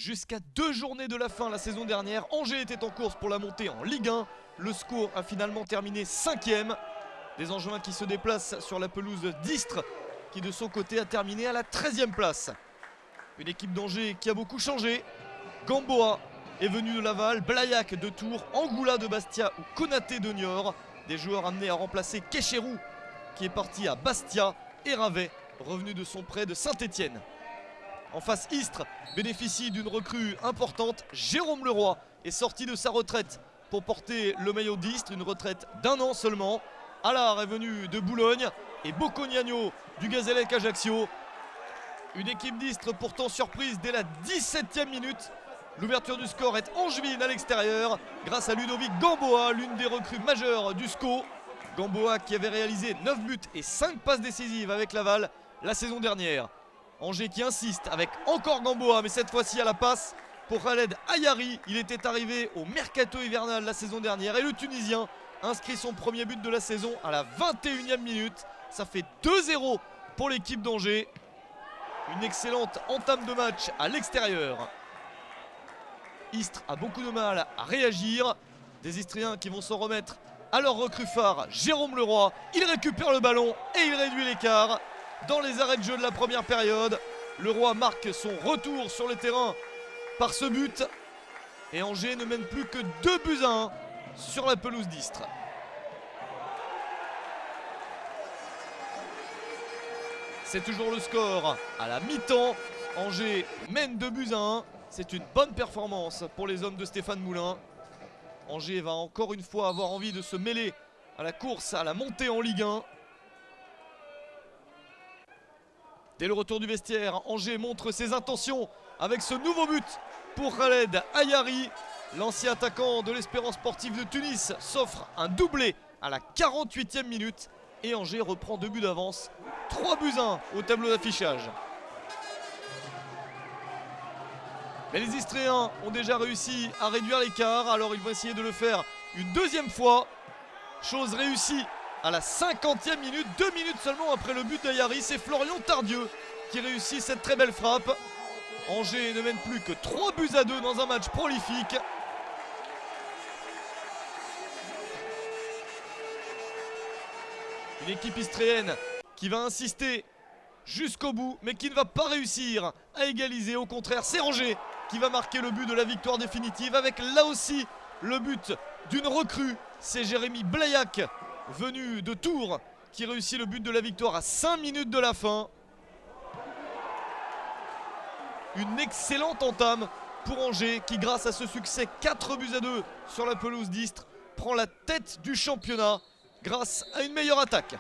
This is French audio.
Jusqu'à 2 journées de la fin la saison dernière, Angers était en course pour la montée en Ligue 1. Le score a finalement terminé 5e. Des Angevins qui se déplacent sur la pelouse d'Istres, qui de son côté a terminé à la 13e place. Une équipe d'Angers qui a beaucoup changé. Gamboa est venu de Laval, Blaillac de Tours, Angoula de Bastia ou Konaté de Niort. Des joueurs amenés à remplacer Kécherou qui est parti à Bastia et Ravet, revenu de son prêt de Saint-Étienne. En face, Istres bénéficie d'une recrue importante. Jérôme Leroy est sorti de sa retraite pour porter le maillot d'Istres, une retraite d'1 an seulement. Allard est venu de Boulogne et Bocognagno du Gazélec Ajaccio. Une équipe d'Istres pourtant surprise dès la 17e minute. L'ouverture du score est angevine à l'extérieur grâce à Ludovic Gamboa, l'une des recrues majeures du SCO. Gamboa qui avait réalisé 9 buts et 5 passes décisives avec Laval la saison dernière. Angers qui insiste avec encore Gamboa, mais cette fois-ci à la passe pour Khaled Ayari. Il était arrivé au mercato hivernal la saison dernière et le Tunisien inscrit son premier but de la saison à la 21e minute. Ça fait 2-0 pour l'équipe d'Angers. Une excellente entame de match à l'extérieur. Istres a beaucoup de mal à réagir. Des Istriens qui vont s'en remettre à leur recrue phare, Jérôme Leroy. Il récupère le ballon et il réduit l'écart. Dans les arrêts de jeu de la première période, Leroy marque son retour sur le terrain par ce but. Et Angers ne mène plus que 2-1 sur la pelouse d'Istres. C'est toujours le score à la mi-temps. Angers mène 2-1. C'est une bonne performance pour les hommes de Stéphane Moulin. Angers va encore une fois avoir envie de se mêler à la course, à la montée en Ligue 1. Dès le retour du vestiaire, Angers montre ses intentions avec ce nouveau but pour Khaled Ayari. L'ancien attaquant de l'Espérance sportive de Tunis s'offre un doublé à la 48e minute. Et Angers reprend 2 buts d'avance, 3-1 au tableau d'affichage. Mais les Istréens ont déjà réussi à réduire l'écart, alors ils vont essayer de le faire une deuxième fois. Chose réussie à la 50e minute, 2 minutes seulement après le but d'Ayari. C'est Florian Tardieu qui réussit cette très belle frappe. Angers ne mène plus que 3-2 dans un match prolifique. Une équipe istréenne qui va insister jusqu'au bout, mais qui ne va pas réussir à égaliser. Au contraire, c'est Angers qui va marquer le but de la victoire définitive avec là aussi le but d'une recrue. C'est Jérémy Blaillac, venu de Tours, qui réussit le but de la victoire à 5 minutes de la fin. Une excellente entame pour Angers qui, grâce à ce succès 4-2 sur la pelouse d'Istres, prend la tête du championnat grâce à une meilleure attaque.